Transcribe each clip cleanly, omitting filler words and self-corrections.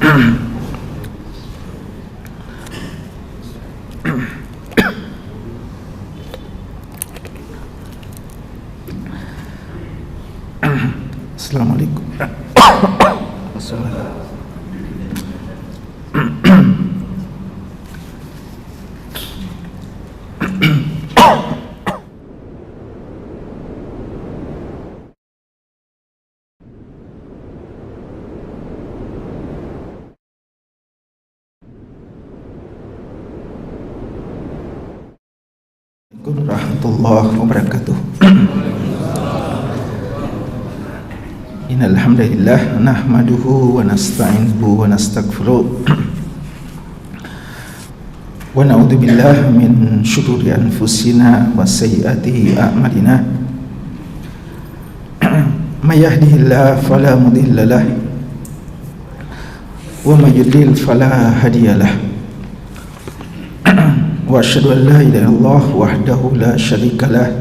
Assalamualaikum. Warahmatullahi wabarakatuh. Innal hamdalillah nahmaduhu wa nasta'inuhu wa nastaghfiruh wa na'udzu billahi min syururi anfusina wa sayyiati a'malina. May yahdihillahu fala mudilla lahu wa may yudlil fala hadiya lahu. Wa asyhadu an la ilaha illallah wahdahu la syarika lah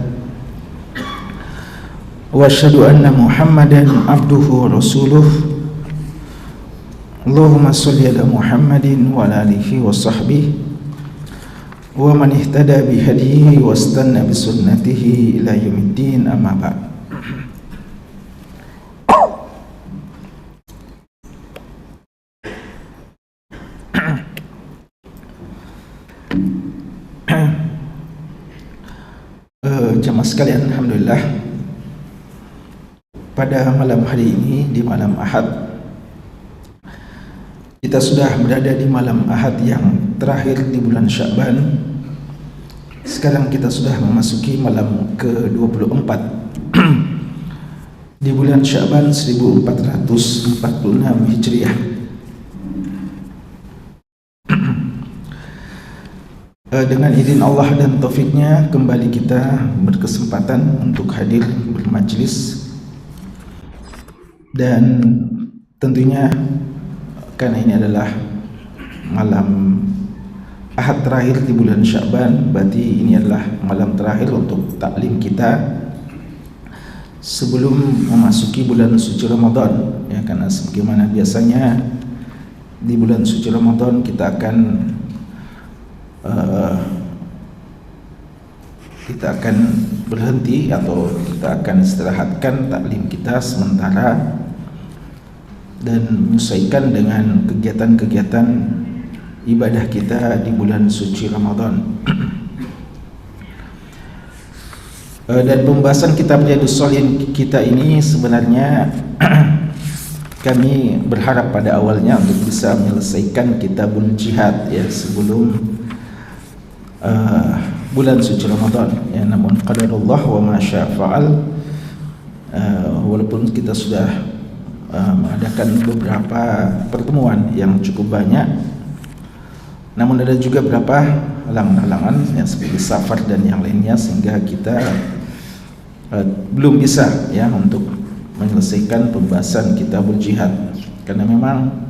wa asyhadu anna Muhammadan abduhu wa rasuluh. Allahumma shalli ala Muhammadin wa ala alihi wa sahbihi wa man ihtada bi hadihi wa istanna bi sunnatihi ila yaumiddin, amma ba'd. Jemaah sekalian, alhamdulillah pada malam hari ini, di malam Ahad, kita sudah berada di malam Ahad yang terakhir di bulan Sya'ban. Sekarang kita sudah memasuki malam ke-24 di bulan Sya'ban 1446 Hijriah. Dengan izin Allah dan taufiknya, kembali kita berkesempatan untuk hadir bermajlis. Dan tentunya karena ini adalah malam Ahad terakhir di bulan Sya'ban, berarti ini adalah malam terakhir untuk taklim kita sebelum memasuki bulan suci Ramadan, ya. Karena sebagaimana biasanya di bulan suci Ramadan kita akan berhenti atau kita akan istirahatkan taklim kita sementara dan menyesuaikan dengan kegiatan-kegiatan ibadah kita di bulan suci Ramadan. Dan pembahasan kitab Riyadhus Shalihin kita ini sebenarnya kami berharap pada awalnya untuk bisa menyelesaikan kitabul jihad, ya, sebelum bulan suci Ramadan, ya. Namun qadarullah wa ma syaa fa'al, walaupun kita sudah mengadakan beberapa pertemuan yang cukup banyak, namun ada juga beberapa halangan-halangan yang seperti safar dan yang lainnya, sehingga kita belum bisa, ya, untuk menyelesaikan pembahasan kitabul jihad. Karena memang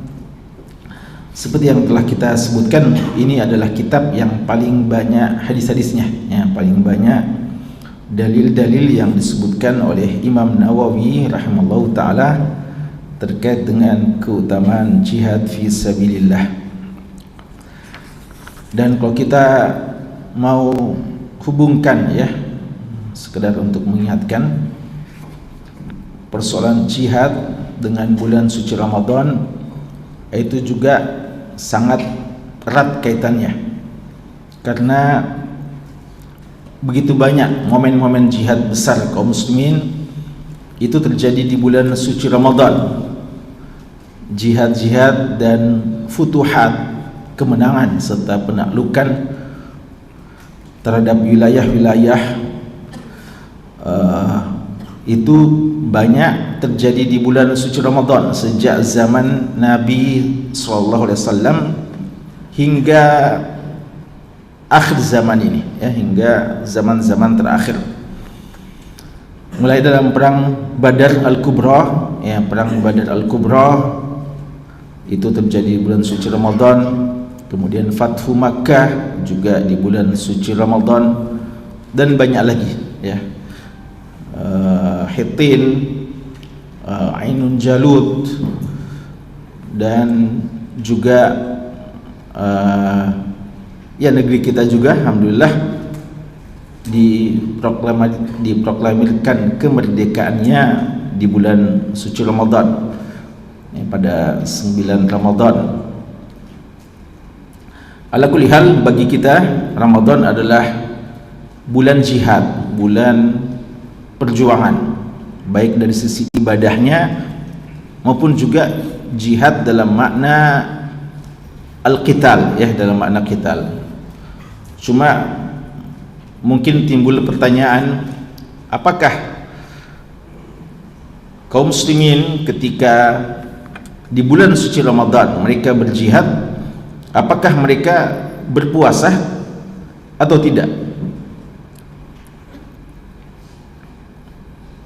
seperti yang telah kita sebutkan, ini adalah kitab yang paling banyak hadis-hadisnya, ya, paling banyak dalil-dalil yang disebutkan oleh Imam Nawawi rahimallahu ta'ala terkait dengan keutamaan jihad fi sabilillah. Dan kalau kita mau hubungkan, ya, sekedar untuk mengingatkan persoalan jihad dengan bulan suci Ramadan, itu juga sangat erat kaitannya, karena begitu banyak momen-momen jihad besar kaum muslimin itu terjadi di bulan suci Ramadan. Jihad-jihad dan futuhat, kemenangan serta penaklukan terhadap wilayah-wilayah itu banyak terjadi di bulan suci Ramadan sejak zaman Nabi SAW hingga akhir zaman ini, ya, hingga zaman-zaman terakhir. Mulai dalam perang Badar Al-Kubra, ya, perang Badar Al-Kubra itu terjadi di bulan suci Ramadan. Kemudian Fathu Makkah juga di bulan suci Ramadan, dan banyak lagi, ya. Hittin, Ainun Jalut, dan juga ya negeri kita juga alhamdulillah diproklamirkan kemerdekaannya di bulan suci Ramadan, pada 9 Ramadan. Ala kulli hal, bagi kita Ramadan adalah bulan jihad, bulan perjuangan, baik dari sisi ibadahnya maupun juga jihad dalam makna al-qital, ya, dalam makna qital. Cuma mungkin timbul pertanyaan, apakah kaum muslimin ketika di bulan suci Ramadan mereka berjihad, apakah mereka berpuasa atau tidak?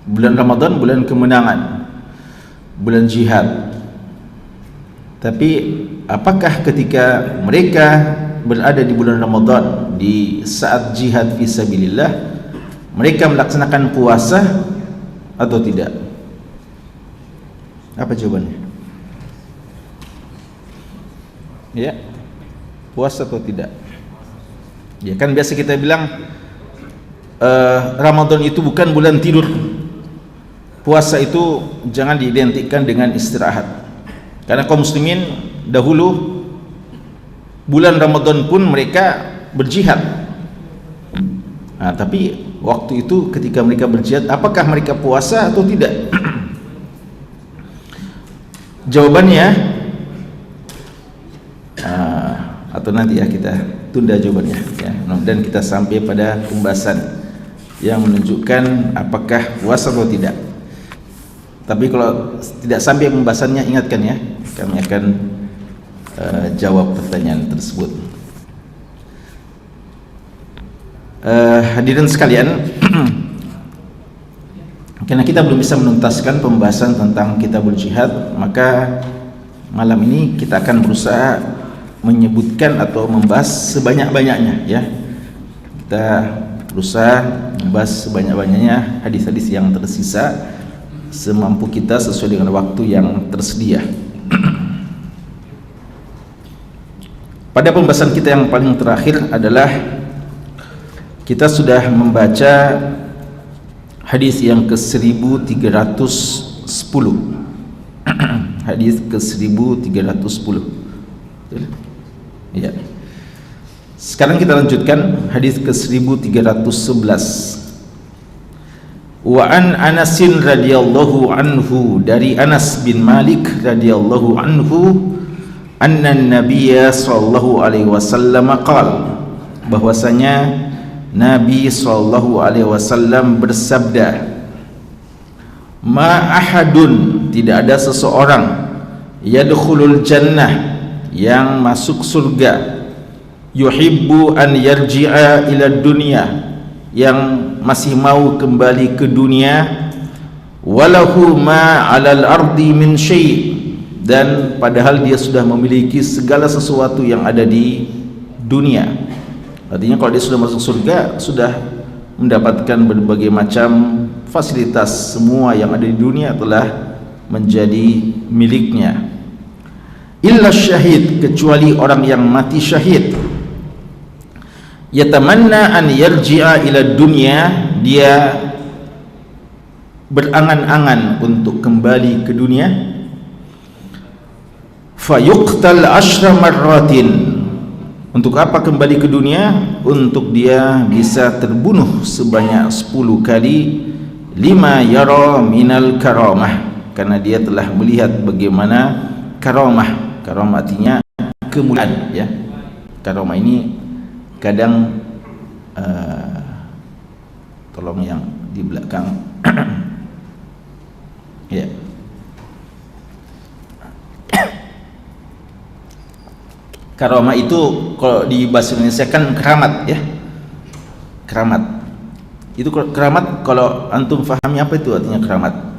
Bulan Ramadan bulan kemenangan, bulan jihad. Tapi apakah ketika mereka berada di bulan Ramadan, di saat jihad fisabilillah, mereka melaksanakan puasa atau tidak? Apa jawabannya? Ya, puasa atau tidak? Ya kan biasa kita bilang Ramadan itu bukan bulan tidur. Puasa itu jangan diidentikan dengan istirahat. Karena kaum muslimin dahulu bulan Ramadan pun mereka berjihad. Nah, tapi waktu itu ketika mereka berjihad, apakah mereka puasa atau tidak? Jawabannya atau nanti ya kita tunda jawabannya, ya. Dan kita sampai pada pembahasan yang menunjukkan apakah puasa atau tidak. Tapi kalau tidak sampai pembahasannya, ingatkan ya, kami akan jawab pertanyaan tersebut. Hadirin sekalian, karena kita belum bisa menuntaskan pembahasan tentang kitabul jihad, maka malam ini kita akan berusaha menyebutkan atau membahas sebanyak-banyaknya, ya. Kita berusaha membahas sebanyak-banyaknya hadis-hadis yang tersisa semampu kita sesuai dengan waktu yang tersedia. Pada pembahasan kita yang paling terakhir adalah kita sudah membaca hadis yang ke-1310. Hadis ke-1310. Ya. Sekarang kita lanjutkan hadis ke-1311. Wa an Anasin radhiyallahu anhu, dari Anas bin Malik radhiyallahu anhu, anna Nabiyya sallallahu alaihi wasallam qala, bahwasanya Nabi sallallahu alaihi wasallam bersabda, ma ahadun, tidak ada seseorang, yadkhulul jannah, yang masuk surga, yuhibbu an yarji'a ila dunya, yang masih mau kembali ke dunia, walahu ma 'alal ardi min syai', dan padahal dia sudah memiliki segala sesuatu yang ada di dunia. Artinya kalau dia sudah masuk surga, sudah mendapatkan berbagai macam fasilitas, semua yang ada di dunia telah menjadi miliknya. Illa syahid, kecuali orang yang mati syahid. Yatamanna an yarji'a ila dunya, dia berangan-angan untuk kembali ke dunia. Fayuqtal 10 marratin, untuk apa kembali ke dunia? Untuk dia bisa terbunuh sebanyak 10 kali. Lima yara minal karamah, karena dia telah melihat bagaimana karamah. Karamah artinya kemuliaan, ya. Karamah ini kadang tolong yang di belakang ya. Karamah itu kalau di bahasa Indonesia kan keramat, ya. Keramat itu, keramat kalau antum fahami apa itu artinya keramat?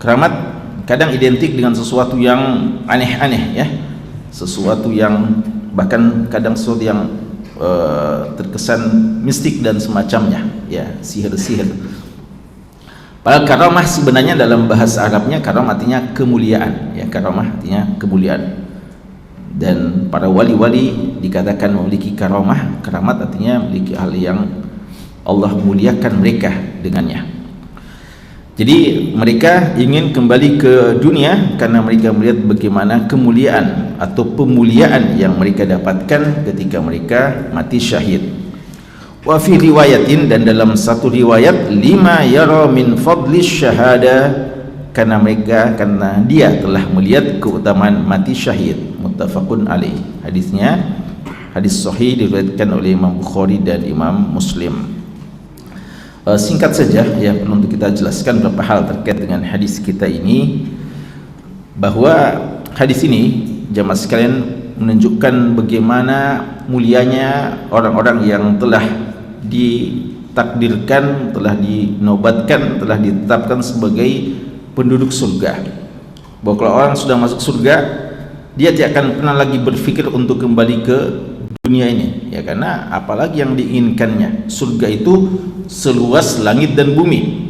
Keramat kadang identik dengan sesuatu yang aneh-aneh, ya. Sesuatu yang bahkan kadang sesuatu yang terkesan mistik dan semacamnya, ya, sihir-sihir. Padahal karamah sebenarnya dalam bahasa Arabnya, karamah artinya kemuliaan, ya. Karamah artinya kemuliaan. Dan para wali-wali dikatakan memiliki karamah. Karamat artinya memiliki hal yang Allah muliakan mereka dengannya. Jadi mereka ingin kembali ke dunia karena mereka melihat bagaimana kemuliaan atau pemuliaan yang mereka dapatkan ketika mereka mati syahid. Wa fi riwayatin, dan dalam satu riwayat, lima yara min fadli syahada, karena dia telah melihat keutamaan mati syahid. Muttafaqun alaih. Hadisnya hadis sahih diriwayatkan oleh Imam Bukhari dan Imam Muslim. Singkat saja ya, perlu untuk kita jelaskan beberapa hal terkait dengan hadis kita ini, bahwa hadis ini jamaah sekalian menunjukkan bagaimana mulianya orang-orang yang telah ditakdirkan, telah dinobatkan, telah ditetapkan sebagai penduduk surga. Bahwa kalau orang sudah masuk surga, dia tidak akan pernah lagi berpikir untuk kembali ke dunia ini, ya, karena apalagi yang diinginkannya. Surga itu seluas langit dan bumi,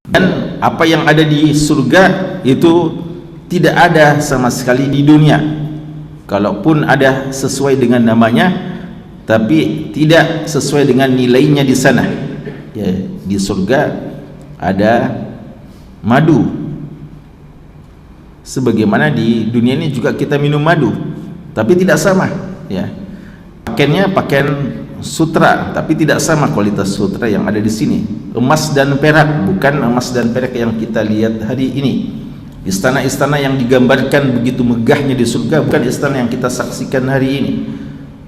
dan apa yang ada di surga itu tidak ada sama sekali di dunia. Kalaupun ada sesuai dengan namanya, tapi tidak sesuai dengan nilainya di sana. Ya, di surga ada madu, sebagaimana di dunia ini juga kita minum madu, tapi tidak sama. Ya, pakaiannya pakaian sutra, tapi tidak sama kualitas sutra yang ada di sini. Emas dan perak, bukan emas dan perak yang kita lihat hari ini. Istana-istana yang digambarkan begitu megahnya di surga bukan istana yang kita saksikan hari ini.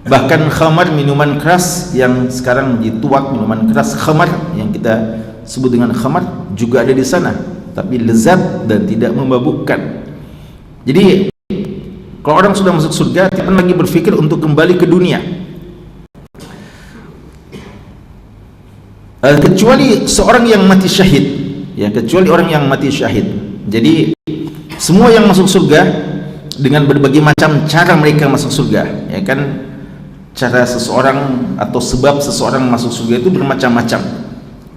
Bahkan khamar, minuman keras yang sekarang dituak, minuman keras khamar yang kita sebut dengan khamar, juga ada di sana, tapi lezat dan tidak memabukkan. Jadi kalau orang sudah masuk surga, tidak lagi berpikir untuk kembali ke dunia, kecuali seorang yang mati syahid, ya, kecuali orang yang mati syahid. Jadi semua yang masuk surga dengan berbagai macam cara mereka masuk surga, ya kan, cara seseorang atau sebab seseorang masuk surga itu bermacam-macam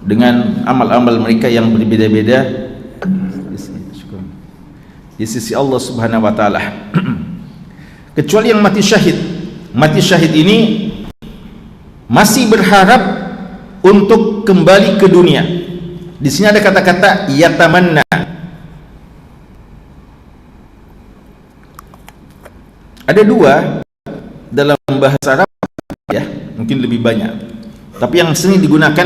dengan amal-amal mereka yang berbeda-beda di sisi Allah Subhanahu wa taala. Kecuali yang mati syahid. Mati syahid ini masih berharap untuk kembali ke dunia. Di sini ada kata-kata yatamanna. Ada dua dalam bahasa Arab, ya, mungkin lebih banyak, tapi yang sering digunakan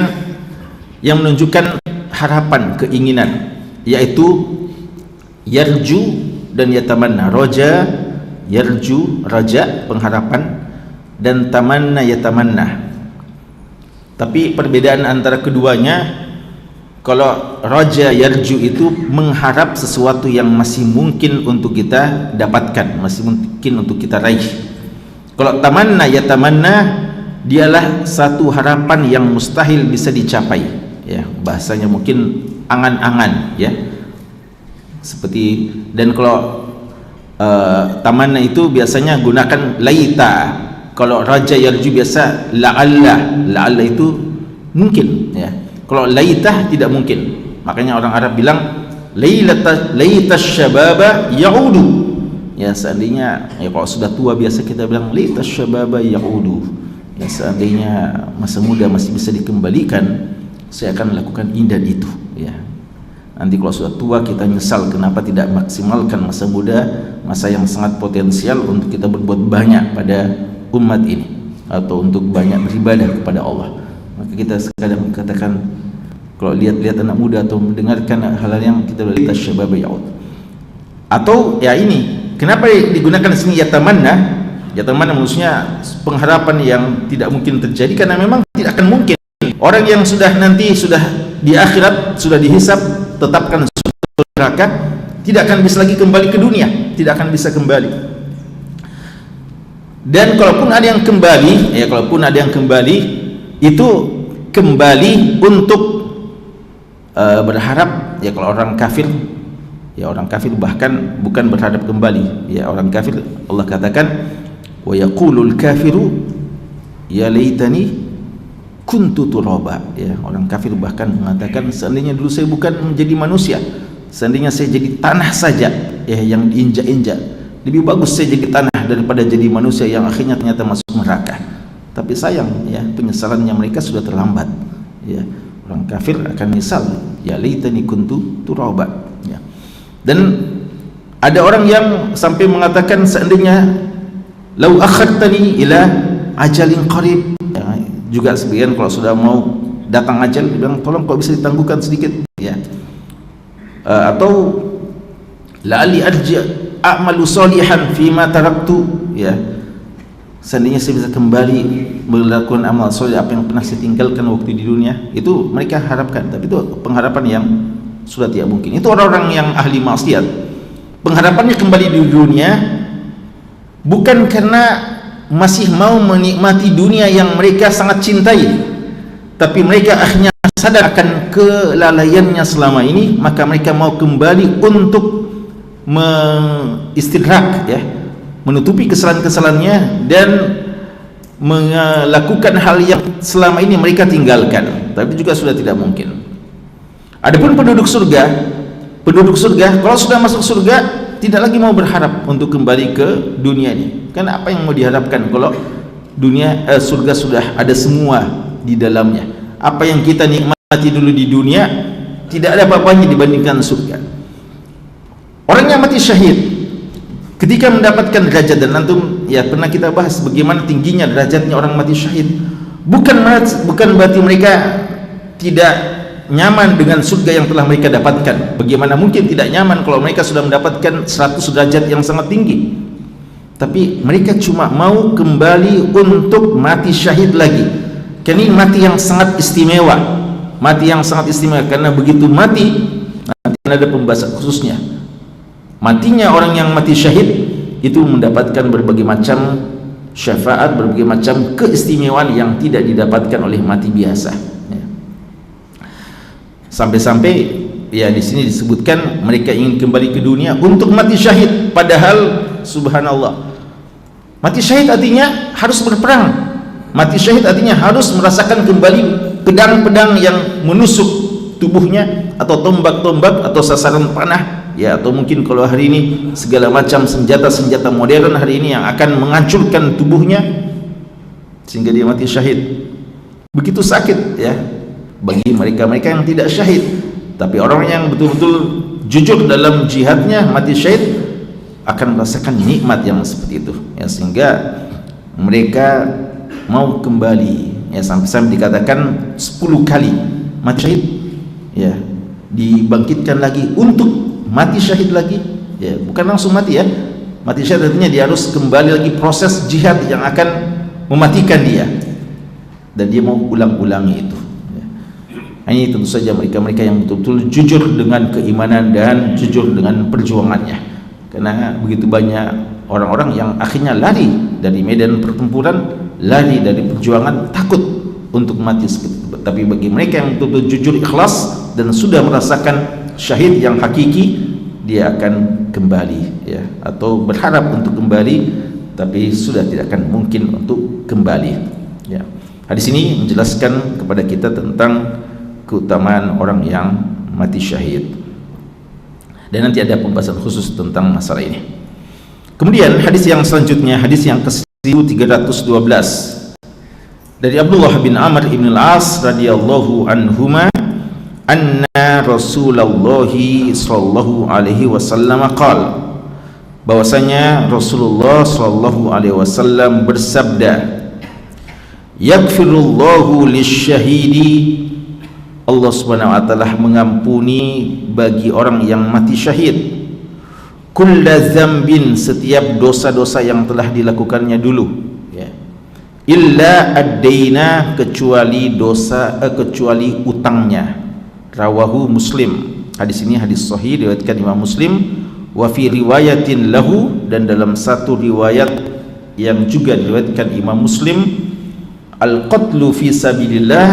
yang menunjukkan harapan, keinginan, yaitu yarju dan yatamanna. Roja, yarju, raja, pengharapan, dan tamanna, yatamanna. Tapi perbedaan antara keduanya, kalau raja, yarju itu mengharap sesuatu yang masih mungkin untuk kita dapatkan, masih mungkin untuk kita raih. Kalau tamanna, yatamanna, dialah satu harapan yang mustahil bisa dicapai, ya, bahasanya mungkin angan-angan, ya, seperti. Dan kalau tamanna itu biasanya gunakan laita. Kalau raja yarju biasa la'alla itu mungkin, ya. Kalau laitah tidak mungkin. Makanya orang Arab bilang laita syababa ya'udu, ya, seandainya, ya, kalau sudah tua biasa kita bilang laita syababa ya'udu, ya, seandainya masa muda masih bisa dikembalikan, saya akan melakukan ini dan itu, ya. Nanti kalau sudah tua kita nyesal kenapa tidak maksimalkan masa muda, masa yang sangat potensial untuk kita berbuat banyak pada umat ini atau untuk banyak beribadah kepada Allah. Maka kita sekadang katakan, kalau lihat-lihat anak muda atau mendengarkan hal-hal yang kita lihat syabab yaud, atau ya ini kenapa digunakan di sini yatamanna? Yatamanna maksudnya pengharapan yang tidak mungkin terjadi, karena memang tidak akan mungkin orang yang sudah nanti sudah di akhirat, sudah dihisab, tetapkan surga neraka, tidak akan bisa lagi kembali ke dunia, tidak akan bisa kembali. Dan kalaupun ada yang kembali, ya, kalaupun ada yang kembali, itu kembali untuk berharap, ya, kalau orang kafir, ya, orang kafir bahkan bukan berharap kembali, ya, orang kafir Allah katakan wa yaqulul kafiru ya laitani kuntu turaba, ya, orang kafir bahkan mengatakan seandainya dulu saya bukan menjadi manusia, seandainya saya jadi tanah saja, ya, yang diinjak-injak, lebih bagus saya jadi tanah daripada jadi manusia yang akhirnya ternyata masuk neraka. Tapi sayang ya, penyesalannya mereka sudah terlambat ya. Orang kafir akan menyesal, ya laitani kuntu turaba ya. Dan ada orang yang sampai mengatakan, seandainya lau akhadtani ila ajalin qarib ya, juga sebagian kalau sudah mau datang ajal bilang tolong kalau bisa ditangguhkan sedikit ya. Atau la'ali arji' a'malu salihan fima taraktu ya, seandainya saya bisa kembali melakukan amal soleh apa yang pernah saya tinggalkan waktu di dunia. Itu mereka harapkan, tapi itu pengharapan yang sudah tidak mungkin. Itu orang-orang yang ahli maksiat, pengharapannya kembali di dunia bukan karena masih mau menikmati dunia yang mereka sangat cintai, tapi mereka akhirnya sadar akan kelalaiannya selama ini, maka mereka mau kembali untuk mengistidrak ya, menutupi kesalahan-kesalahannya dan melakukan hal yang selama ini mereka tinggalkan, tapi juga sudah tidak mungkin. Adapun penduduk surga kalau sudah masuk surga tidak lagi mau berharap untuk kembali ke dunia ini. Kan apa yang mau diharapkan kalau dunia surga sudah ada semua di dalamnya. Apa yang kita nikmati dulu di dunia tidak ada apa-apanya dibandingkan surga. Orang yang mati syahid ketika mendapatkan derajat, dan antum ya pernah kita bahas bagaimana tingginya derajatnya orang mati syahid, bukan berarti mereka tidak nyaman dengan surga yang telah mereka dapatkan. Bagaimana mungkin tidak nyaman kalau mereka sudah mendapatkan 100 derajat yang sangat tinggi. Tapi mereka cuma mau kembali untuk mati syahid lagi. Karena ini mati yang sangat istimewa, mati yang sangat istimewa, karena begitu mati nanti ada pembahasan khususnya. Matinya orang yang mati syahid itu mendapatkan berbagai macam syafaat, berbagai macam keistimewaan yang tidak didapatkan oleh mati biasa ya. Sampai-sampai ya di sini disebutkan mereka ingin kembali ke dunia untuk mati syahid, padahal subhanallah, mati syahid artinya harus berperang, mati syahid artinya harus merasakan kembali pedang-pedang yang menusuk tubuhnya, atau tombak-tombak, atau sasaran panah ya, atau mungkin kalau hari ini segala macam senjata-senjata modern hari ini yang akan menghancurkan tubuhnya sehingga dia mati syahid. Begitu sakit ya bagi mereka-mereka yang tidak syahid. Tapi orang yang betul-betul jujur dalam jihadnya, mati syahid, akan merasakan nikmat yang seperti itu ya, sehingga mereka mau kembali ya, sampai-sampai dikatakan 10 kali mati syahid ya, dibangkitkan lagi untuk mati syahid lagi ya, bukan langsung mati ya. Mati syahid artinya dia harus kembali lagi proses jihad yang akan mematikan dia, dan dia mau ulang-ulangi itu ya. Ini tentu saja mereka-mereka yang betul-betul jujur dengan keimanan dan jujur dengan perjuangannya. Karena begitu banyak orang-orang yang akhirnya lari dari medan pertempuran, lari dari perjuangan, takut untuk mati. Tapi bagi mereka yang betul-betul jujur, ikhlas, dan sudah merasakan syahid yang hakiki, dia akan kembali ya, atau berharap untuk kembali, tapi sudah tidak akan mungkin untuk kembali ya. Hadis ini menjelaskan kepada kita tentang keutamaan orang yang mati syahid, dan nanti ada pembahasan khusus tentang masalah ini. Kemudian hadis yang selanjutnya, hadis yang ke-1312 dari Abdullah bin Amr ibn al-As radhiyallahu anhuma anna Rasulullah sallallahu alaihi wasallam qala, bahwasanya Rasulullah sallallahu alaihi wasallam bersabda, yaghfirullahu lisyahidi, Allah Subhanahu wa taala mengampuni bagi orang yang mati syahid, kulla dzambin, setiap dosa-dosa yang telah dilakukannya dulu ya, illa ad-daina, kecuali dosa kecuali utangnya. Rawahu Muslim, hadis ini hadis sahih diriwayatkan Imam Muslim. Wa fi riwayatin lahu, dan dalam satu riwayat yang juga diriwayatkan Imam Muslim, al-qatlu fi sabilillah,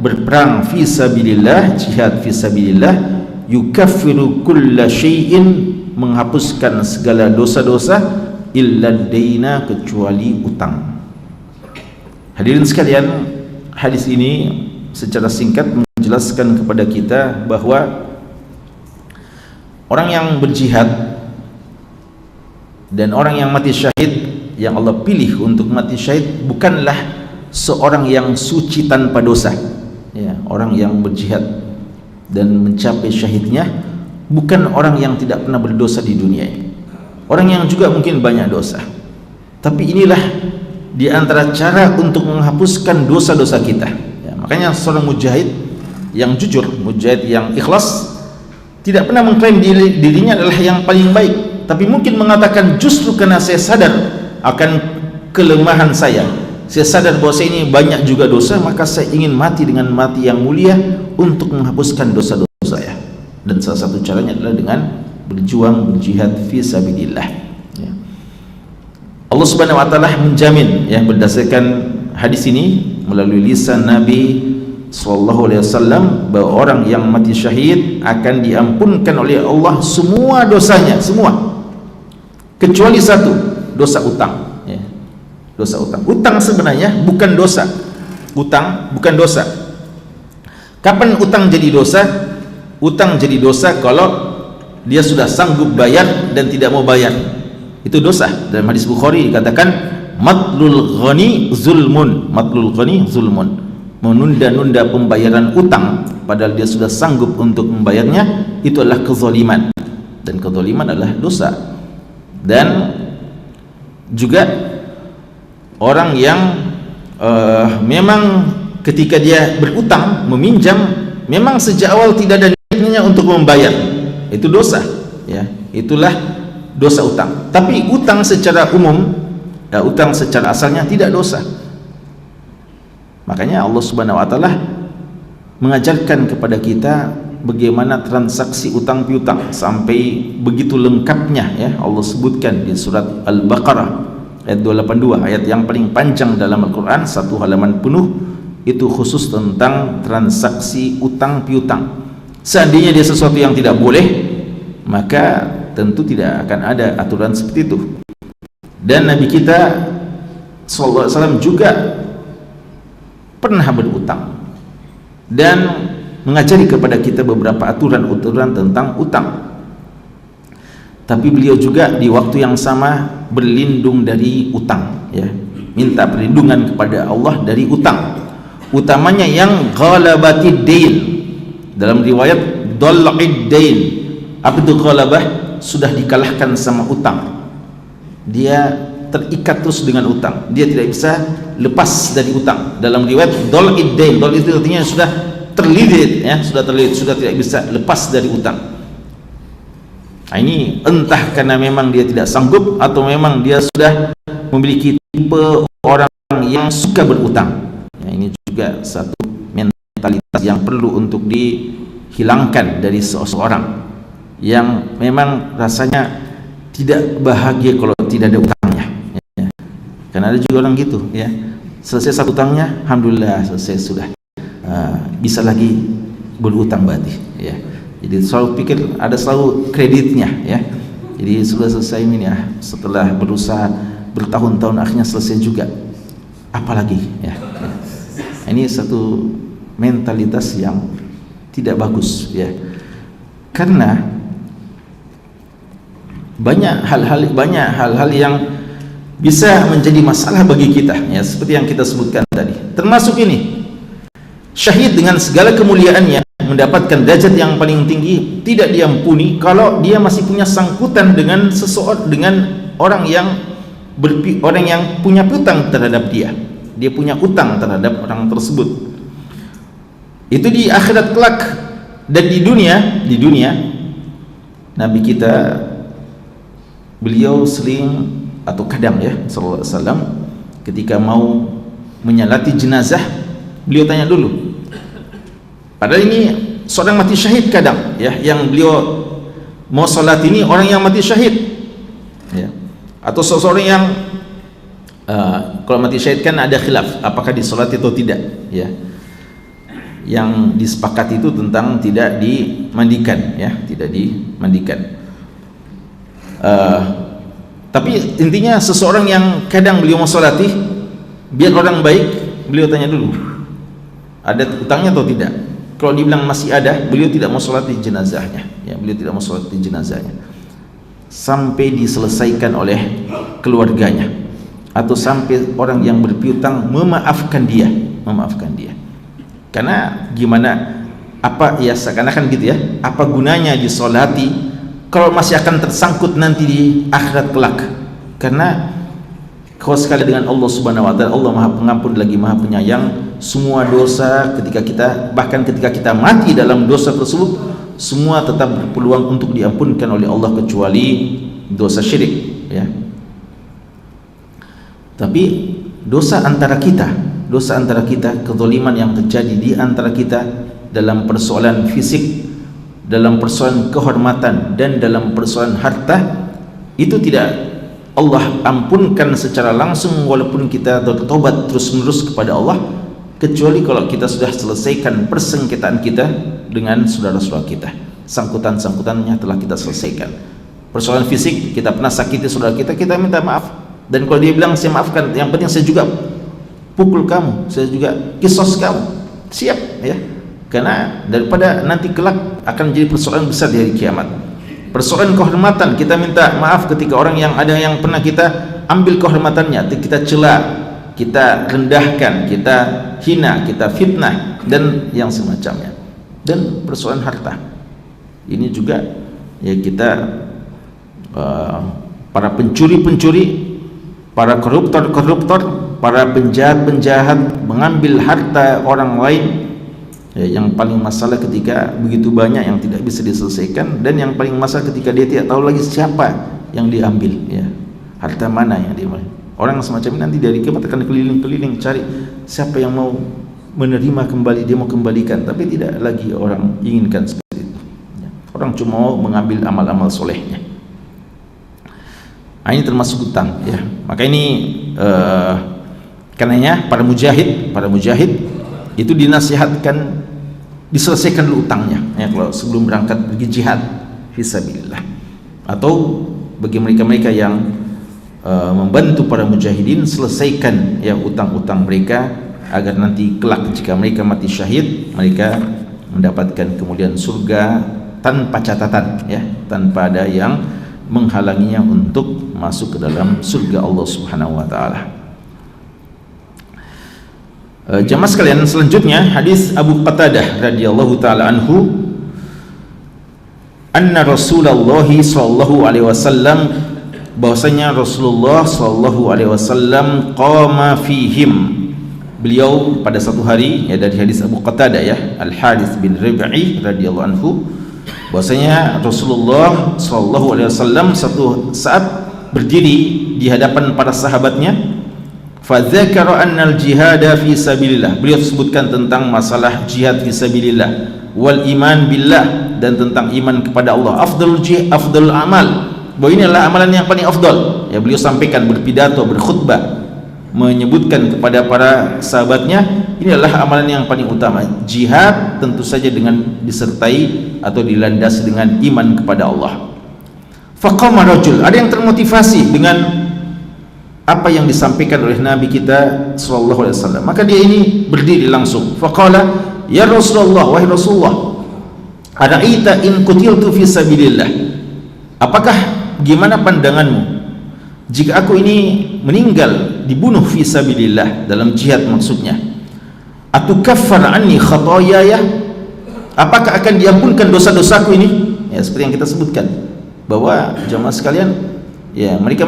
berperang fi sabilillah, jihad fi sabilillah, yukaffiru kulla syai'in, menghapuskan segala dosa-dosa, illa daina, kecuali utang. Hadirin sekalian, hadis ini secara singkat menjelaskan kepada kita bahwa orang yang berjihad Dan orang yang mati syahid, yang Allah pilih untuk mati syahid, bukanlah seorang yang suci tanpa dosa, ya, orang yang berjihad dan mencapai syahidnya bukan orang yang tidak pernah berdosa di dunia ini, orang yang juga mungkin banyak dosa, tapi inilah di antara cara untuk menghapuskan dosa-dosa kita, ya. Makanya seorang mujahid yang jujur, mujahid yang ikhlas, tidak pernah mengklaim dirinya adalah yang paling baik, tapi mungkin mengatakan, justru karena saya sadar akan kelemahan saya sadar bahwa saya ini banyak juga dosa, maka saya ingin mati dengan mati yang mulia untuk menghapuskan dosa-dosa saya. Dan salah satu caranya adalah dengan berjuang, berjihad fi sabilillah, ya. Allah Subhanahu wa taala menjamin, ya, berdasarkan hadis ini melalui lisan Nabi sallallahu alaihi wasallam, bahwa orang yang mati syahid akan diampunkan oleh Allah semua dosanya, semua, kecuali satu, dosa utang, ya. Dosa utang. Utang sebenarnya bukan dosa. Utang bukan dosa. Kapan utang jadi dosa? Utang jadi dosa kalau dia sudah sanggup bayar dan tidak mau bayar. Itu dosa. Dalam hadis Bukhari dikatakan, matlul ghani zulmun. Matlul ghani zulmun. Menunda-nunda pembayaran utang padahal dia sudah sanggup untuk membayarnya, itu adalah kezaliman. Dan kezaliman adalah dosa. Dan juga orang yang memang ketika dia berutang, meminjam, memang sejak awal tidak ada niatnya untuk membayar, itu dosa, ya. Itulah dosa utang. Tapi utang secara umum, utang secara asalnya tidak dosa. Makanya Allah Subhanahu wa taala mengajarkan kepada kita bagaimana transaksi utang piutang sampai begitu lengkapnya, ya. Allah sebutkan di surat Al-Baqarah ayat 282, ayat yang paling panjang dalam Al-Quran, satu halaman penuh itu khusus tentang transaksi utang piutang. Seandainya dia sesuatu yang tidak boleh, maka tentu tidak akan ada aturan seperti itu. Dan Nabi kita sallallahu alaihi wasallam juga pernah berutang dan mengajari kepada kita beberapa aturan-aturan tentang utang. Tapi beliau juga di waktu yang sama berlindung dari utang, ya, minta perlindungan kepada Allah dari utang, utamanya yang ghalabatid dain. Dalam riwayat dhal'id dain. Apa itu ghalabah? Sudah dikalahkan sama utang, dia terikat terus dengan utang, dia tidak bisa lepas dari utang. Dalam riwayat dhal'id dain, dhal itu artinya sudah terlilit, ya, sudah terlilit, sudah tidak bisa lepas dari utang. Nah, ini entah karena memang dia tidak sanggup atau memang dia sudah memiliki tipe orang yang suka berutang. Ya, ini juga satu mentalitas yang perlu untuk dihilangkan dari seseorang yang memang rasanya tidak bahagia kalau tidak ada utangnya, ya. Karena ada juga orang gitu, ya, selesai satu utangnya, alhamdulillah selesai, sudah bisa lagi berutang berarti, ya. Jadi selalu pikir ada selalu kreditnya, ya. Jadi sudah selesai ini, ya, setelah berusaha bertahun-tahun akhirnya selesai juga, apalagi, ya. Ini satu mentalitas yang tidak bagus, ya. Karena banyak hal-hal yang bisa menjadi masalah bagi kita, ya, seperti yang kita sebutkan tadi. Termasuk ini, syahid dengan segala kemuliaannya, mendapatkan derajat yang paling tinggi, tidak diampuni kalau dia masih punya sangkutan dengan seseorang, dengan orang yang punya piutang terhadap dia. Dia punya utang terhadap orang tersebut. Itu di akhirat kelak. Dan di dunia Nabi kita, beliau sering atau kadang, ya, sallallahu alaihi wasallam, ketika mau menyalati jenazah, beliau tanya dulu. Padahal ini seorang mati syahid kadang, ya, yang beliau mau salat ini orang yang mati syahid, ya. Atau seseorang yang kalau mati syahid kan ada khilaf apakah disolati atau tidak, ya. Yang disepakati itu tentang tidak dimandikan, ya, tidak dimandikan. Tapi intinya seseorang yang kadang beliau mau salati, biar orang baik, beliau tanya dulu ada utangnya atau tidak. Kalau dibilang masih ada, beliau tidak mau salati jenazahnya, ya, beliau tidak mau salati jenazahnya. sampai diselesaikan oleh keluarganya, atau sampai orang yang berpiutang memaafkan dia. Karena gimana, apa ya, seakan-akan gitu ya, apa gunanya disolati kalau masih akan tersangkut nanti di akhirat kelak. Karena kau sekali dengan Allah Subhanahu wa taala, Allah Maha Pengampun lagi Maha Penyayang. Semua dosa bahkan ketika kita mati dalam dosa tersebut, semua tetap berpeluang untuk diampunkan oleh Allah kecuali dosa syirik, ya. Tapi dosa antara kita, kezaliman yang terjadi di antara kita dalam persoalan fisik, dalam persoalan kehormatan, dan dalam persoalan harta, itu tidak Allah ampunkan secara langsung walaupun kita bertobat terus-menerus kepada Allah, kecuali kalau kita sudah selesaikan persengketaan kita dengan saudara-saudara kita. Sangkutan-sangkutannya telah kita selesaikan. Persoalan fisik, kita pernah sakiti saudara kita, kita minta maaf. Dan kalau dia bilang saya maafkan, yang penting saya juga pukul kamu, saya juga kisos kamu, siap, ya. Karena daripada nanti kelak akan menjadi persoalan besar di hari kiamat. Persoalan kehormatan, kita minta maaf ketika orang yang ada yang pernah kita ambil kehormatannya, kita cela, kita rendahkan, kita hina, kita fitnah, dan yang semacamnya. Dan persoalan harta, ini juga ya, kita para pencuri-pencuri, para koruptor-koruptor, para penjahat-penjahat mengambil harta orang lain, ya, yang paling masalah ketika begitu banyak yang tidak bisa diselesaikan, dan yang paling masalah ketika dia tidak tahu lagi siapa yang diambil, ya, harta mana yang diambil. Orang semacam ini nanti dari kiamat akan keliling-keliling cari siapa yang mau menerima kembali, dia mau kembalikan, tapi tidak lagi orang inginkan seperti itu, ya. Orang cuma mau mengambil amal-amal solehnya. Ini termasuk utang, ya. Maka ini karenanya para mujahid itu dinasihatkan diselesaikan dulu utangnya, ya, kalau sebelum berangkat pergi jihad fisabilillah. Atau bagi mereka-mereka yang membantu para mujahidin, selesaikan ya utang-utang mereka, agar nanti kelak jika mereka mati syahid, mereka mendapatkan kemudian surga tanpa catatan, ya, tanpa ada yang menghalanginya untuk masuk ke dalam surga Allah Subhanahu wa taala. Jamaah sekalian, selanjutnya hadis Abu Qatadah radhiyallahu taala anhu, anna Rasulullah sallallahu alaihi wasallam, bahwasanya Rasulullah sallallahu alaihi wasallam qama fihim, beliau pada satu hari, ya, dari hadis Abu Qatadah, ya, Al Harits bin Rib'i radhiyallahu anhu, bahwasanya Rasulullah sallallahu alaihi wasallam satu saat berdiri di hadapan para sahabatnya, fa dzakara annal jihada fi sabilillah, beliau sebutkan tentang masalah jihad fi sabilillah, wal iman billah, dan tentang iman kepada Allah, afdalul amal, bahwa ini adalah amalan yang paling afdal, ya. Beliau sampaikan, berpidato, berkhutbah, menyebutkan kepada para sahabatnya, ini adalah amalan yang paling utama. Jihad tentu saja dengan disertai atau dilandasi dengan iman kepada Allah. Faqama rajul, ada yang termotivasi dengan apa yang disampaikan oleh Nabi kita sallallahu alaihi wasallam, maka dia ini berdiri langsung. Faqala, ya Rasulullah, wahai Rasulullah, ara'aita in qutiltu fi sabilillah, apakah, gimana pandanganmu jika aku ini meninggal dibunuh fi sabilillah, dalam jihad maksudnya, atukaffar anni khataayaya, apakah akan diampunkan dosa-dosaku ini, ya, seperti yang kita sebutkan bahwa jamaah sekalian, ya, mereka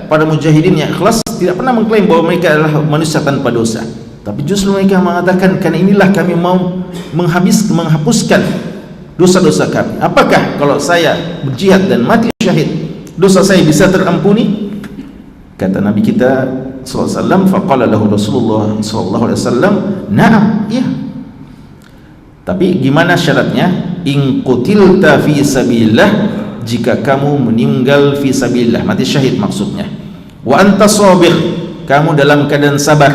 para mujahidin yang ikhlas tidak pernah mengklaim bahwa mereka adalah manusia tanpa dosa, tapi justru mereka mengatakan, karena inilah kami mau menghapuskan dosa-dosa kami. Apakah kalau saya berjihad dan mati syahid, dosa saya bisa terampuni? Kata Nabi kita sallallahu alaihi wasallam, faqala lahu Rasulullah sallallahu alaihi wasallam, na'am, iya. Tapi gimana syaratnya? In qutilta fi sabilillah, jika kamu meninggal fi sabilillah, mati syahid maksudnya. Wa anta sabir, kamu dalam keadaan sabar.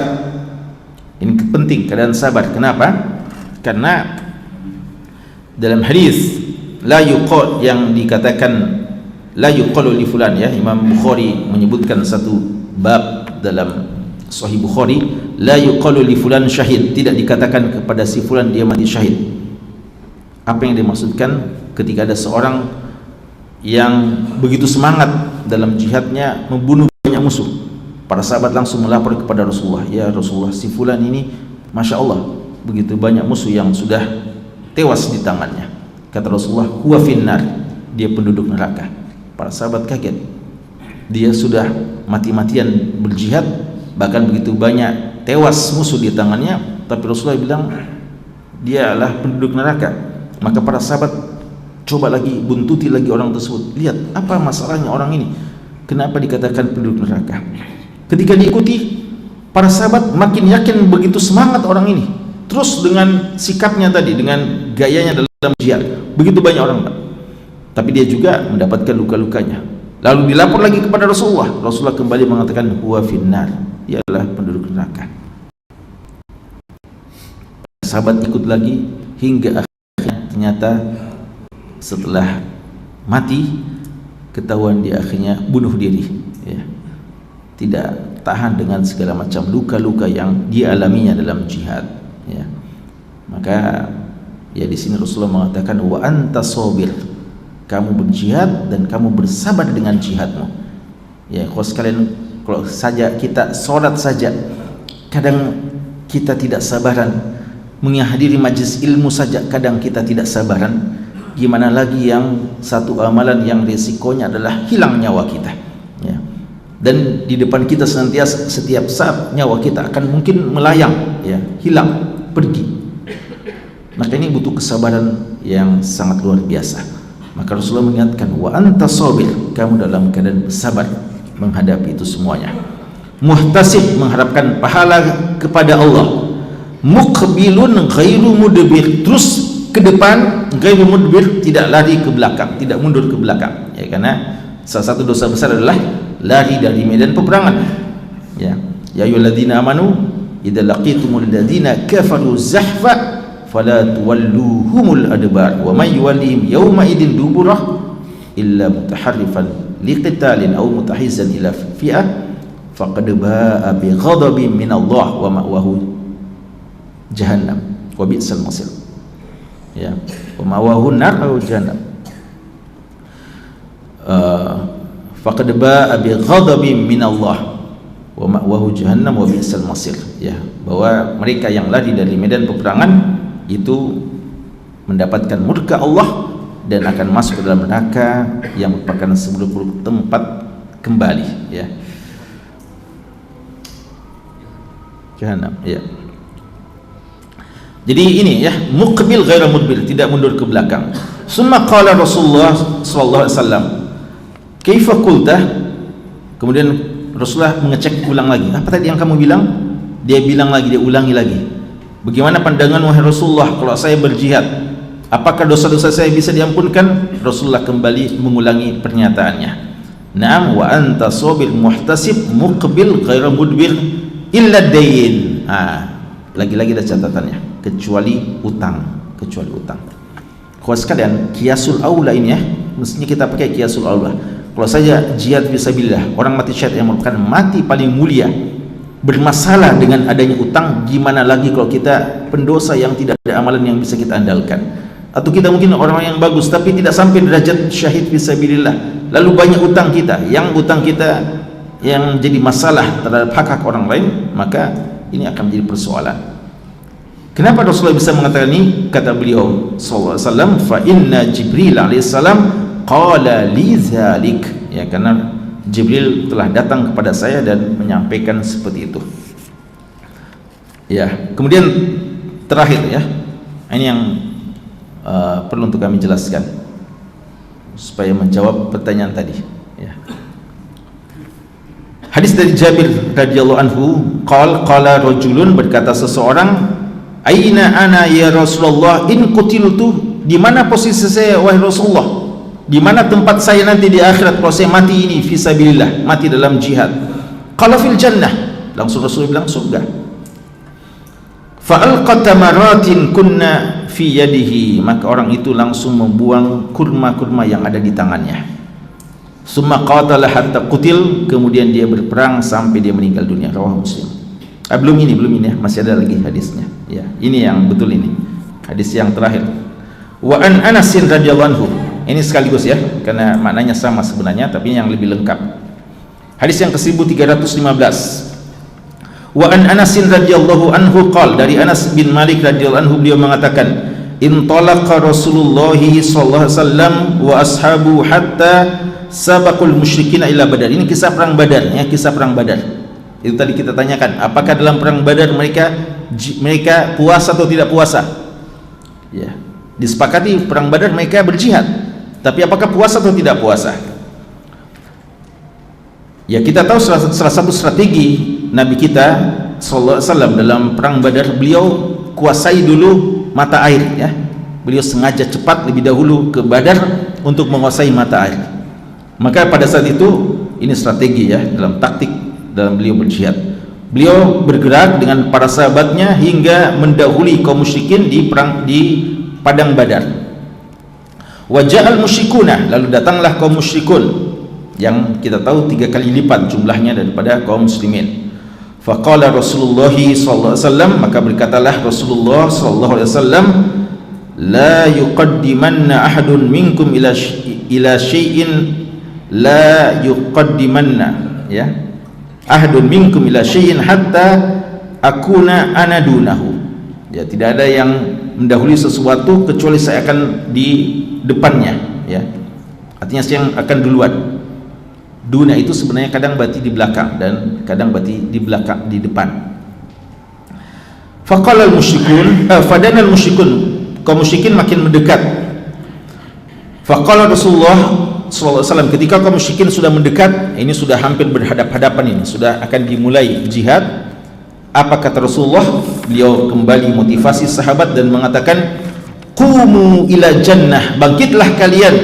Ini penting, keadaan sabar. Kenapa? Karena dalam hadis la yuqal, yang dikatakan la yuqalu li fulan, ya, Imam Bukhari menyebutkan satu bab dalam Sahih Bukhari, la yuqalu li fulan syahid, tidak dikatakan kepada si fulan dia mati syahid. Apa yang dimaksudkan? Ketika ada seorang yang begitu semangat dalam jihadnya, membunuh banyak musuh. Para sahabat langsung melapor kepada Rasulullah, ya Rasulullah, si fulan ini Masya Allah begitu banyak musuh yang sudah tewas di tangannya. Kata Rasulullah, huwa finnar, dia penduduk neraka. Para sahabat kaget, dia sudah mati-matian berjihad, bahkan begitu banyak tewas musuh di tangannya, tapi Rasulullah bilang dia adalah penduduk neraka. Maka para sahabat coba lagi, buntuti lagi orang tersebut, lihat apa masalahnya orang ini, kenapa dikatakan penduduk neraka. Ketika diikuti, para sahabat makin yakin begitu semangat orang ini, terus dengan sikapnya tadi, dengan gayanya dalam jihad, begitu banyak orang, tapi dia juga mendapatkan luka-lukanya. Lalu dilapor lagi kepada Rasulullah, Rasulullah kembali mengatakan huwa finnar, dia adalah penduduk neraka. Sahabat ikut lagi hingga akhirnya ternyata setelah mati ketahuan dia akhirnya bunuh diri, ya. Tidak tahan dengan segala macam luka-luka yang dialaminya dalam jihad, ya. Maka ya di sini Rasulullah mengatakan wa anta sabir, kamu berjihad dan kamu bersabar dengan jihadmu. Ya, kalau sekalian, kalau saja kita sholat saja kadang kita tidak sabaran, menghadiri majlis ilmu saja kadang kita tidak sabaran, gimana lagi yang satu amalan yang risikonya adalah hilang nyawa kita, ya. Dan di depan kita senantiasa, setiap saat nyawa kita akan mungkin melayang, ya, hilang, pergi. Maka ini butuh kesabaran yang sangat luar biasa. Maka Rasulullah mengingatkan wa anta sabir, kamu dalam keadaan bersabar menghadapi itu semuanya. Muhtasib, mengharapkan pahala kepada Allah. Muqbilun ghairu mudbir, terus ke depan, ghairu mudbir, tidak lari ke belakang, tidak mundur ke belakang, ya, karena salah satu dosa besar adalah lari dari medan peperangan, ya. Ya ayyuhalladzina amanu idza laqitumul ladzina kafaru zahfa fala tuwalluhumul adbar wa may yuwallihim yawma idin duburah illa mutaharrifan liqitalin aw mutahizan ila fi'ah faqad ba'a bi ghadabin min Allah wa ma'wahu jahannam wa bi'sal masir, ya, wa ma'wahu nar aw jahannam. Faqad ba'a bi ghadabin min Allah wa ma'wahu jahannam wa bi'sal masir, ya, bahwa mereka yang lari dari medan peperangan itu mendapatkan murka Allah dan akan masuk ke dalam neraka yang merupakan seburuk-buruk tempat kembali, ya, jahannam, ya. Jadi ini, ya, muqbil ghairu mudbir, tidak mundur ke belakang. Summa qala Rasulullah sallallahu alaihi wasallam, kaifa qulta, kemudian Rasulullah mengecek ulang lagi, apa tadi yang kamu bilang? Dia bilang lagi, dia ulangi lagi, bagaimana pandangan wahai Rasulullah kalau saya berjihad, apakah dosa-dosa saya bisa diampunkan? Rasulullah kembali mengulangi pernyataannya, na'am wa anta sabir muhtasib muqbil ghairu mudbir illa dayn. Lagi-lagi ada catatannya, kecuali utang, kecuali utang. Kalau sekalian, kiasul aula ini, ya, mestinya kita pakai kiasul aula. Kalau saja jihad fisabilillah, orang mati syahid yang merupakan mati paling mulia, bermasalah dengan adanya utang, gimana lagi kalau kita pendosa yang tidak ada amalan yang bisa kita andalkan, atau kita mungkin orang yang bagus tapi tidak sampai derajat syahid fisabilillah, lalu banyak utang kita, yang utang kita yang jadi masalah terhadap hak-hak orang lain, maka ini akan menjadi persoalan. Kenapa Rasulullah bisa mengatakan ini? Kata beliau sallallahu alaihi wasallam, fa inna Jibril alaihissalam qala li dzalik, ya, karena Jibril telah datang kepada saya dan menyampaikan seperti itu, ya. Kemudian terakhir, ya, ini yang perlu untuk kami jelaskan supaya menjawab pertanyaan tadi, ya. Hadis dari Jabir radhiyallahu anhu, qala rajulun, berkata seseorang, aina ana ya Rasulullah in qutiltu, di mana posisi saya wahai Rasulullah, di mana tempat saya nanti di akhirat kalau saya mati ini fisabilillah, mati dalam jihad? Qala fil jannah, langsung Rasulullah bilang surga. Fa alqa tamaratin kunna fi yadihi, maka orang itu langsung membuang kurma-kurma yang ada di tangannya. Summa qatala hatta qutil, kemudian dia berperang sampai dia meninggal dunia. Rawahu Muslim. Belum ini, ya, masih ada lagi hadisnya, ya. Ini yang betul, ini hadis yang terakhir. Wa an Anas radhiyallahu anhu, Ini sekaligus ya, karena maknanya sama sebenarnya, tapi yang lebih lengkap. Hadis yang ke-1315. Wa an Anas radhiyallahu anhu qala, dari Anas bin Malik radhiyallahu anhu, beliau mengatakan, intalaqa Rasulullah sallallahu alaihi wasallam wa ashabu hatta sabaqul musyrikin ila Badar. Ini kisah perang Badar ya, kisah perang Badar. Itu tadi kita tanyakan, apakah dalam perang Badar mereka puasa atau tidak puasa? Ya, disepakati perang Badar mereka berjihad, tapi apakah puasa atau tidak puasa? Ya, kita tahu salah satu strategi Nabi kita sallallahu alaihi wasallam dalam perang Badar, beliau kuasai dulu mata air ya. Beliau sengaja cepat lebih dahulu ke Badar untuk menguasai mata air. Maka pada saat itu, ini strategi ya dalam taktik dalam beliau berjihad. Beliau bergerak dengan para sahabatnya hingga mendahului kaum musyrikin di padang Badar. Waja'al musyrikuna, lalu datanglah kaum musyrikun yang kita tahu 3 kali lipat jumlahnya daripada kaum muslimin. Faqala Rasulullah sallallahu alaihi wasallam, maka berkatalah Rasulullah sallallahu alaihi wasallam, la yuqaddimanna ahadun minkum ila syai'in, la yuqaddimanna ya, ahadun minkum ila syai'in hatta akuna ana dunahu. Ya, tidak ada yang mendahului sesuatu kecuali saya akan di depannya ya. Artinya saya yang akan duluan. Duna itu sebenarnya kadang berarti di belakang dan kadang berarti di belakang, di depan. Faqala al-musyrikun, fadana al-musyrikun, kaum musyrikin makin mendekat. Faqala Rasulullah sallallahu alaihi wasallam, ketika kaum musyrikin sudah mendekat, ini sudah hampir berhadap-hadapan, ini sudah akan dimulai jihad. Apa kata Rasulullah? Beliau kembali motivasi sahabat dan mengatakan, qumu ila jannah, bangkitlah kalian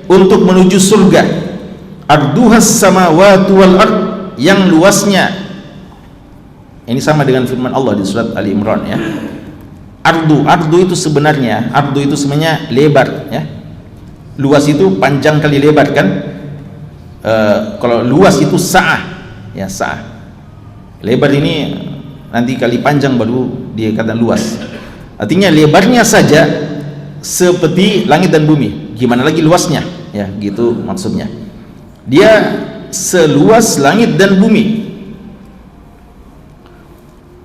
untuk menuju surga. Arduhas samawati wal ard, yang luasnya, ini sama dengan firman Allah di surat Ali Imran ya. Ardu itu sebenarnya, lebar ya. Luas itu panjang kali lebar kan. Kalau luas itu sa'ah ya, sa'ah. Lebar ini nanti kali panjang baru dia kata luas. Artinya lebarnya saja seperti langit dan bumi, gimana lagi luasnya ya, gitu maksudnya. Dia seluas langit dan bumi.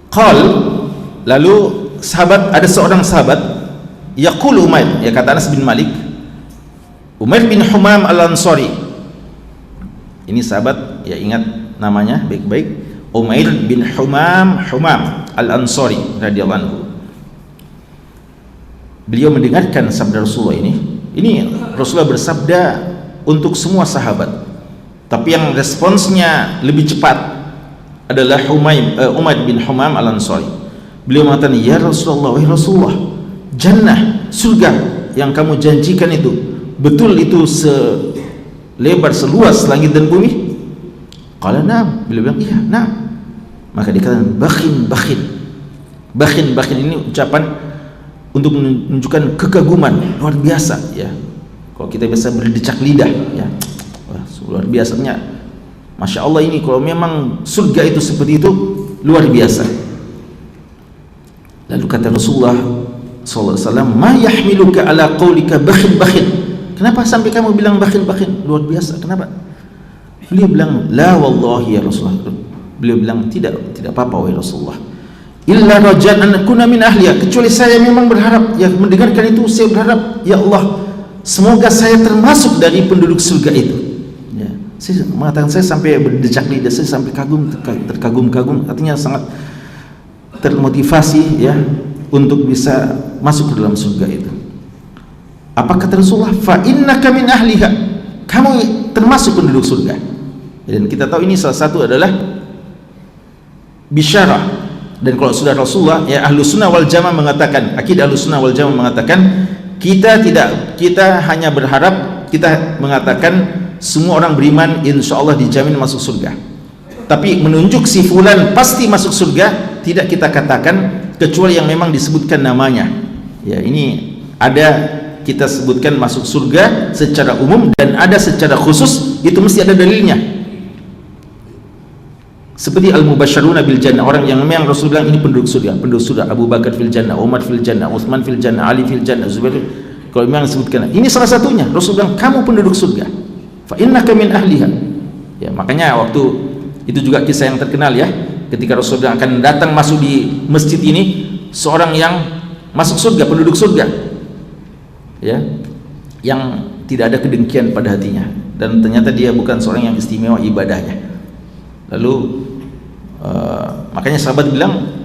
Qal, lalu ada seorang sahabat, yaqul Umair, ya kata Anas bin Malik, Umair bin Humam al-Ansari. Ini sahabat, ya ingat namanya baik-baik, Umair bin Humam al-Ansari radhiyallahu anhu. Beliau mendengarkan sabda Rasulullah ini. Ini Rasulullah bersabda untuk semua sahabat. Tapi yang responsnya lebih cepat adalah Umair bin Humam al-Ansari. Beliau mengatakan, ya Rasulullah, wahai Rasulullah, jannah, surga yang kamu janjikan itu, betul itu selebar, seluas langit dan bumi? Qala na'am. Beliau bilang, iya, na'am. Maka dikatakan, bakhin ini ucapan untuk menunjukkan kekaguman luar biasa ya. Kalau kita biasa berdecak lidah ya, luar biasanya, Masya Allah, ini kalau memang surga itu seperti itu, luar biasa. Lalu kata Rasulullah sallallahu alaihi wasallam, ma yahmiluka ala qaulika bakhin. Kenapa sampai kamu bilang bakhin? Luar biasa, kenapa? Beliau bilang, la wallahi ya Rasulullah. Beliau bilang, tidak apa-apa wahai Rasulullah, illa rajan an akuna min ahliya, kecuali saya memang berharap, ya mendengarkan itu saya berharap, ya Allah, semoga saya termasuk dari penduduk surga itu. Ya, saya mengatakan, saya sampai berdecak lidah, saya sampai terkagum-kagum, artinya sangat termotivasi ya untuk bisa masuk ke dalam surga itu. Apa kata Rasulullah? Fa innaka min ahliha, kamu termasuk penduduk surga. Dan kita tahu ini salah satu adalah bisyarah. Dan kalau sudah Rasulullah ya, Ahlus Sunnah wal Jamaah mengatakan, akidah Ahlus Sunnah wal Jamaah mengatakan, kita hanya berharap, kita mengatakan semua orang beriman insya Allah dijamin masuk surga. Tapi menunjuk si fulan pasti masuk surga, tidak kita katakan kecuali yang memang disebutkan namanya. Ya, ini ada kita sebutkan masuk surga secara umum dan ada secara khusus, itu mesti ada dalilnya. Seperti al-mubasysyaruna bil jannah, orang yang memang Rasul bilang ini penduduk surga. Abu Bakar fil jannah, Umar fil jannah, Utsman fil jannah, Ali fil jannah, Zubair. Kalau memang disebutkan ini salah satunya, Rasul bilang kamu penduduk surga, fa innaka min ahliha. Ya, makanya waktu itu juga kisah yang terkenal ya, ketika Rasul bilang akan datang masuk di masjid ini seorang yang masuk surga, penduduk surga, ya, yang tidak ada kedengkian pada hatinya, dan ternyata dia bukan seorang yang istimewa ibadahnya. Lalu makanya sahabat bilang,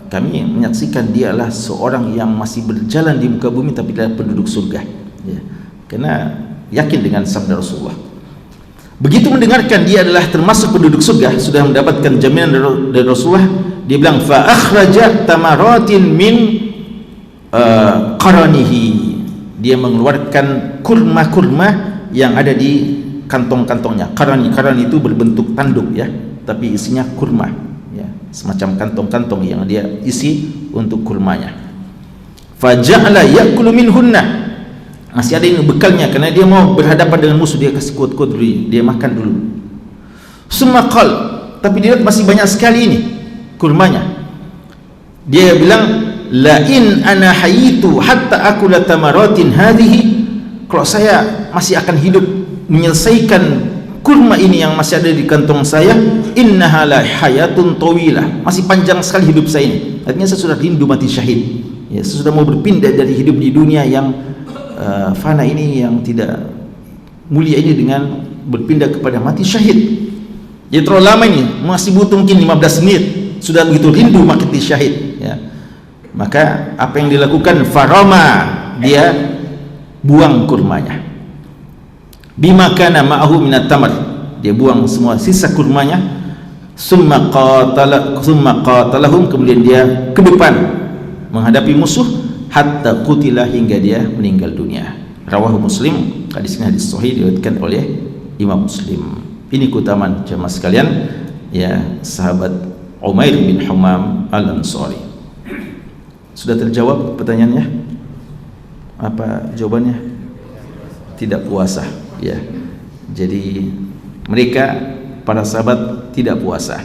kami menyaksikan dia adalah seorang yang masih berjalan di muka bumi tapi dia penduduk surga, ya, karena yakin dengan sabda Rasulullah. Begitu mendengarkan dia adalah termasuk penduduk surga, sudah mendapatkan jaminan dari Rasulullah, dia bilang fa akhraja tamaratin min qaranihi, dia mengeluarkan kurma-kurma yang ada di kantong-kantongnya. Qarani itu berbentuk tanduk ya, tapi isinya kurma ya, semacam kantong-kantong yang dia isi untuk kurmanya. Faja'ala ya'kulu minhunna, masih ada ini bekalnya karena dia mau berhadapan dengan musuh, dia kasih kuat-kuat dulu, dia makan dulu. Summa qal, tapi dia masih banyak sekali ini kurmanya. Dia bilang la in ana hayitu hatta akula tamaratin hadhihi, kalau saya masih akan hidup menyelesaikan kurma ini yang masih ada di kantong saya, innaha la hayatun tawilah, masih panjang sekali hidup saya ini. Artinya saya sudah rindu mati syahid ya, saya sudah mau berpindah dari hidup di dunia yang fana ini, yang tidak mulia ini, dengan berpindah kepada mati syahid. Jadi terlalu lama ini, masih butuh mungkin 15 menit sudah begitu rindu mati syahid ya. Maka apa yang dilakukan, farama, dia buang kurmanya, bima kana ma'ahu minat tamar, dia buang semua sisa kurmanya. Summa qatalahum, kemudian dia ke depan menghadapi musuh, hatta qutila, hingga dia meninggal dunia. Rawahu Muslim, hadis ini hadis sahih diriwayatkan oleh Imam Muslim. Ini keutamaan jemaah sekalian ya, sahabat Umair bin Humam Al-Ansari. Sudah terjawab pertanyaannya? Apa jawabannya? Tidak puasa ya. Jadi mereka para sahabat tidak puasa.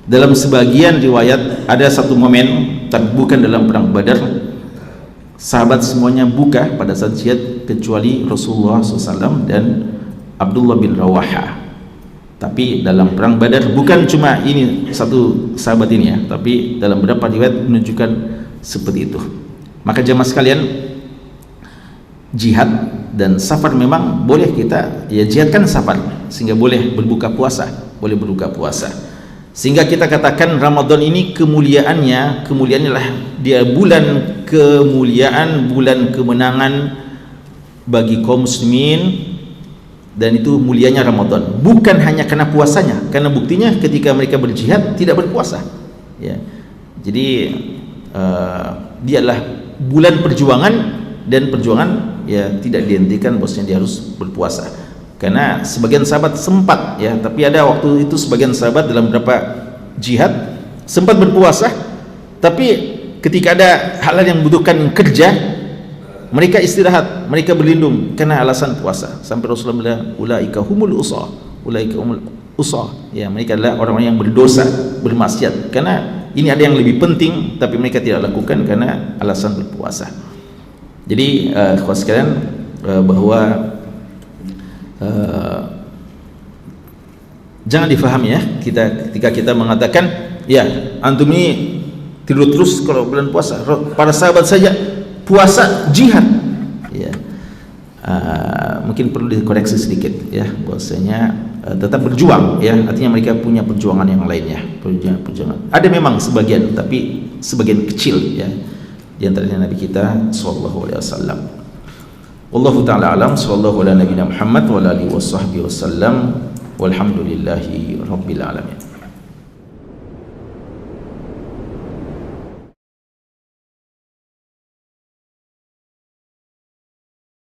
Dalam sebagian riwayat ada satu momen, tapi bukan dalam perang Badar, sahabat semuanya buka pada saat jihad kecuali Rasulullah SAW dan Abdullah bin Rawaha. Tapi dalam perang Badar bukan cuma ini satu sahabat ini ya, tapi dalam beberapa riwayat menunjukkan seperti itu. Maka jemaah sekalian, jihad dan safar memang boleh kita ya, jihad kan safar, sehingga boleh berbuka puasa, sehingga kita katakan Ramadan ini kemuliaannya lah dia bulan kemuliaan, bulan kemenangan bagi kaum muslimin. Dan itu mulianya Ramadan, bukan hanya karena puasanya, karena buktinya ketika mereka berjihad tidak berpuasa ya. Jadi dia adalah bulan perjuangan, dan perjuangan ya tidak dihentikan bosnya, dia harus berpuasa. Karena sebagian sahabat sempat ya, tapi ada waktu itu sebagian sahabat dalam beberapa jihad sempat berpuasa, tapi ketika ada hal yang membutuhkan kerja, mereka istirahat, mereka berlindung karena alasan puasa. Sampai Rasulullah bilang ulaika humul usah, ya, mereka adalah orang-orang yang berdosa, bermaksiat, karena ini ada yang lebih penting tapi mereka tidak lakukan karena alasan berpuasa. Jadi kawan sekalian, bahwa jangan difahami ya, ketika kita mengatakan ya antum ini tidur terus kalau bulan puasa. Para sahabat saja puasa jihad ya, mungkin perlu dikoreksi sedikit ya, bahwasanya tetap berjuang ya, artinya mereka punya perjuangan yang lainnya, perjuangan ada memang sebagian, tapi sebagian kecil ya, di antaranya Nabi kita sallallahu alaihi wasallam. Wallahu taala alam, sallallahu ala nabiyina Muhammad wa ala alihi washabbihi wasallam, walhamdulillahi rabbil alamin.